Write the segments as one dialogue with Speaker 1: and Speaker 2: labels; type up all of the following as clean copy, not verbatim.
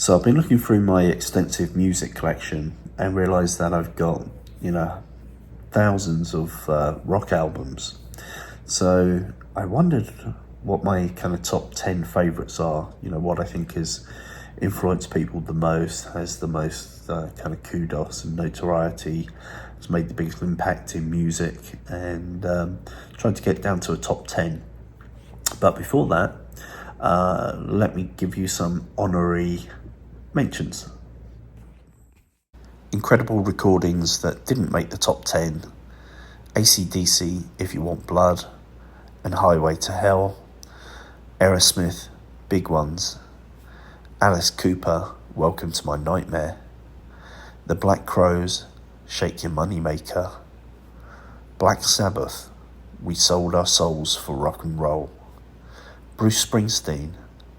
Speaker 1: So I've been looking through my extensive music collection and realised that I've got, thousands of rock albums. So I wondered what my kind of top 10 favourites are, what I think has influenced people the most, has the most kind of kudos and notoriety, has made the biggest impact in music, and trying to get down to a top 10. But before that, let me give you some honorary mentions. Incredible recordings that didn't make the top 10: AC/DC, If You Want Blood, and Highway to Hell. Aerosmith, Big Ones. Alice Cooper, Welcome to My Nightmare. The Black Crowes, Shake Your Money Maker. Black Sabbath, We Sold Our Souls for Rock and Roll. Bruce Springsteen,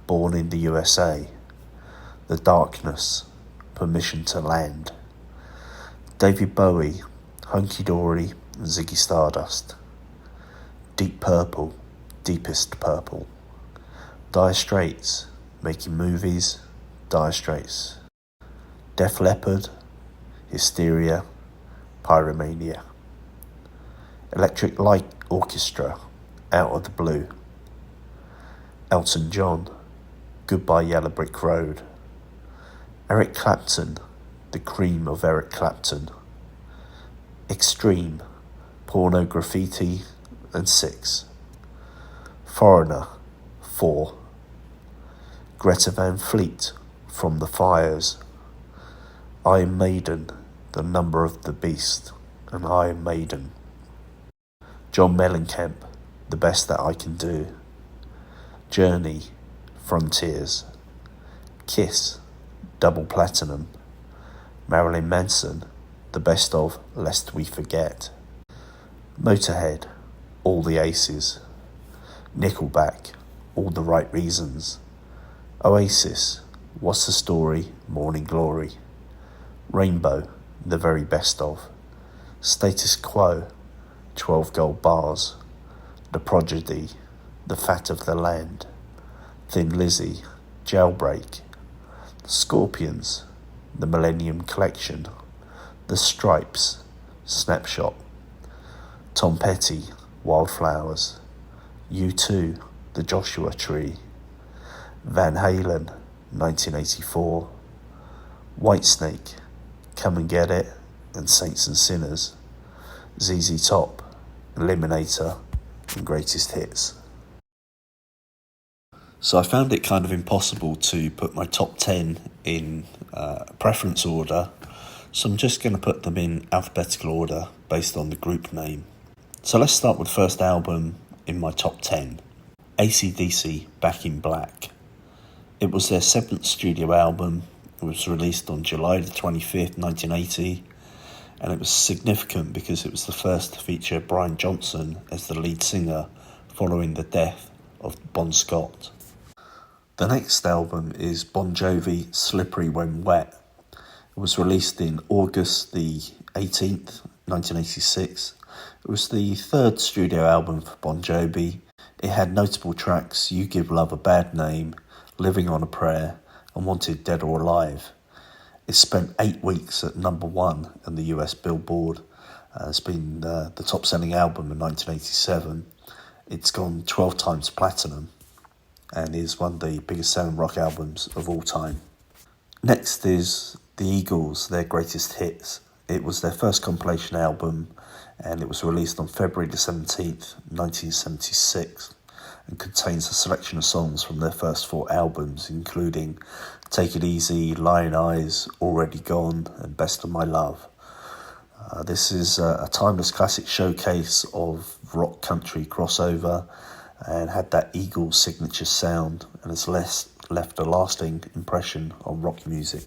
Speaker 1: Born in the USA. The Darkness, Permission to Land. David Bowie, Hunky Dory and Ziggy Stardust. Deep Purple, Deepest Purple. Dire Straits, Making Movies, Dire Straits. Def Leppard, Hysteria, Pyromania. Electric Light Orchestra, Out of the Blue. Elton John, Goodbye Yellow Brick Road. Eric Clapton, The Cream of Eric Clapton. Extreme, Porno Graffiti and 6. Foreigner, 4. Greta Van Fleet, From the Fires. Iron Maiden, The Number of the Beast and Iron Maiden. John Mellencamp, The Best That I Can Do. Journey, Frontiers. Kiss, Double Platinum. Marilyn Manson, The Best of Lest We Forget. Motorhead, All the Aces. Nickelback, All the Right Reasons. Oasis, What's the Story, Morning Glory. Rainbow, The Very Best of. Status Quo, 12 Gold Bars. The Prodigy, The Fat of the Land. Thin Lizzy, Jailbreak. Scorpions, The Millennium Collection. The Stripes, Snapshot. Tom Petty, Wildflowers. U2, The Joshua Tree. Van Halen, 1984. Whitesnake, Come and Get It and Saints and Sinners. ZZ Top, Eliminator and Greatest Hits. So I found it kind of impossible to put my top 10 in preference order, so I'm just going to put them in alphabetical order based on the group name. So let's start with the first album in my top 10, AC/DC, Back in Black. It was their 7th studio album. It was released on July the 25th, 1980, and it was significant because it was the first to feature Brian Johnson as the lead singer following the death of Bon Scott. The next album is Bon Jovi, Slippery When Wet. It was released in August the 18th, 1986. It was the 3rd studio album for Bon Jovi. It had notable tracks You Give Love a Bad Name, Living on a Prayer, and Wanted Dead or Alive. It spent 8 weeks at number 1 in the US Billboard. It's been the top-selling album in 1987. It's gone 12 times platinum and is one of the biggest selling rock albums of all time. Next is The Eagles, their greatest hits. It was their first compilation album and it was released on February the 17th, 1976, and contains a selection of songs from their first 4 albums, including Take It Easy, Lion Eyes, Already Gone, and Best of My Love. This is a timeless classic showcase of rock country crossover and had that Eagles signature sound and has left a lasting impression on rock music.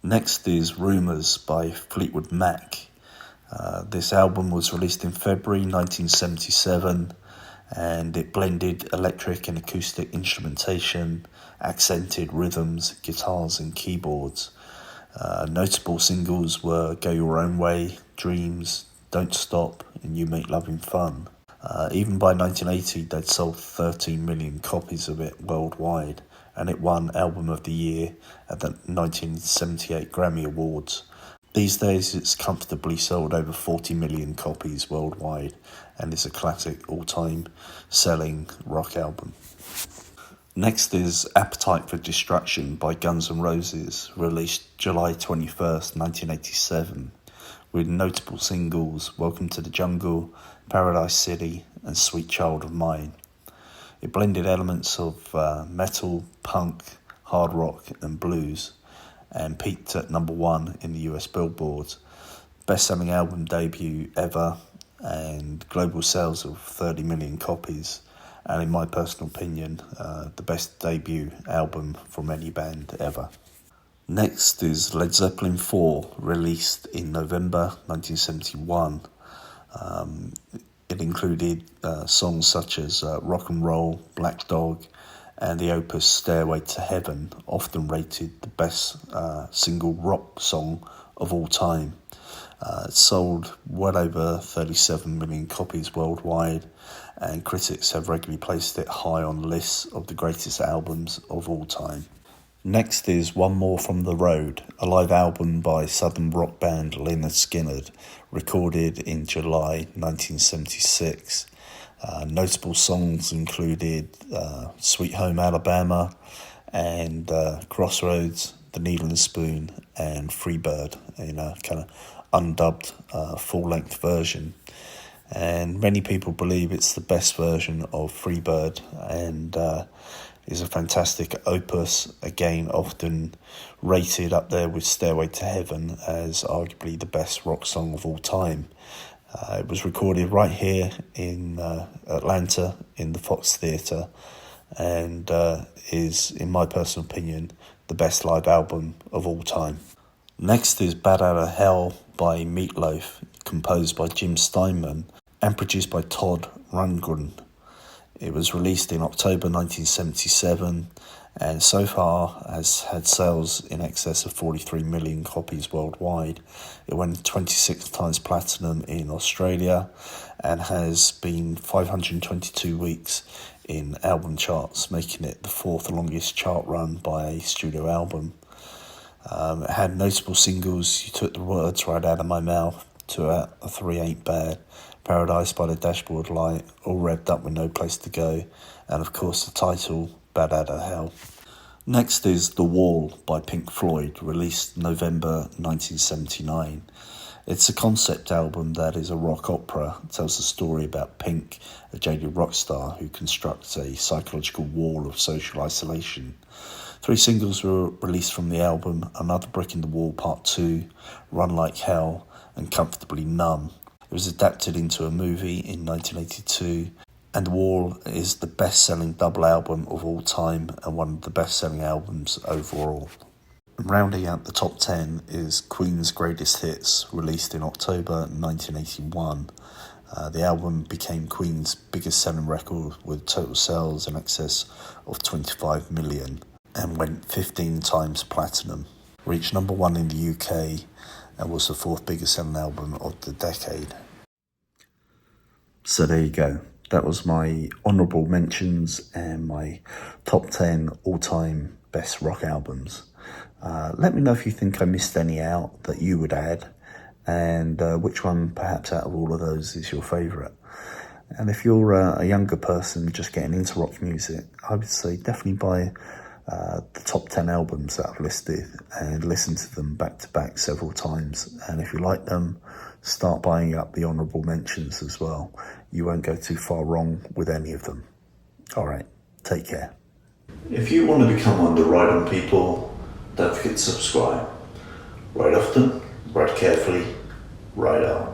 Speaker 1: Next is Rumours by Fleetwood Mac. This album was released in February 1977 and it blended electric and acoustic instrumentation, accented rhythms, guitars and keyboards. Notable singles were Go Your Own Way, Dreams, Don't Stop and You Make Loving Fun. Even by 1980, they'd sold 13 million copies of it worldwide, and it won Album of the Year at the 1978 Grammy Awards. These days it's comfortably sold over 40 million copies worldwide and is a classic all-time selling rock album. Next is Appetite for Destruction by Guns N' Roses, released July 21st, 1987, with notable singles Welcome to the Jungle, Paradise City and Sweet Child of Mine. It blended elements of metal, punk, hard rock and blues, and peaked at number 1 in the US Billboard. Best-selling album debut ever, and global sales of 30 million copies. And in my personal opinion, the best debut album from any band ever. Next is Led Zeppelin 4, released in November 1971. It included songs such as Rock and Roll, Black Dog, and the opus Stairway to Heaven, often rated the best single rock song of all time. It sold well over 37 million copies worldwide, and critics have regularly placed it high on lists of the greatest albums of all time. Next is One More from the Road, a live album by southern rock band Lynyrd Skynyrd, recorded in July 1976. Notable songs included Sweet Home Alabama and Crossroads, The Needle and Spoon and Freebird in a kind of undubbed full-length version. And many people believe it's the best version of Freebird and is a fantastic opus, again often rated up there with Stairway to Heaven as arguably the best rock song of all time. It was recorded right here in Atlanta in the Fox Theatre, and is, in my personal opinion, the best live album of all time. Next is Bad Outta Hell by Meatloaf, composed by Jim Steinman and produced by Todd Rundgren. It was released in October 1977 and so far has had sales in excess of 43 million copies worldwide. It went 26 times platinum in Australia and has been 522 weeks in album charts, making it the 4th longest chart run by a studio album. It had notable singles, You Took the Words Right Out of My Mouth, 2 Out of 3 Ain't Bad, Paradise by the Dashboard Light, All Revved Up with No Place to Go, and of course the title, Bad Outta Hell. Next is The Wall by Pink Floyd, released November 1979. It's a concept album that is a rock opera. It tells the story about Pink, a jaded rock star who constructs a psychological wall of social isolation. 3 singles were released from the album: Another Brick in the Wall Part 2, Run Like Hell, and Comfortably Numb. It was adapted into a movie in 1982, and The Wall is the best-selling double album of all time and one of the best-selling albums overall. Rounding out the top 10 is Queen's Greatest Hits, released in October 1981. The album became Queen's biggest-selling record with total sales in excess of 25 million and went 15 times platinum. Reached number 1 in the UK and was the 4th biggest selling album of the decade. So there you go. That was my honourable mentions and my top 10 all-time best rock albums. Let me know if you think I missed any out that you would add, and which one perhaps out of all of those is your favourite. And if you're a younger person just getting into rock music, I would say definitely buy the top 10 albums that I've listed and listen to them back to back several times. And if you like them, start buying up the honourable mentions as well. You won't go too far wrong with any of them. Alright, take care. If you want to become one of the Ride On people, don't forget to subscribe. Ride often, ride carefully, ride on.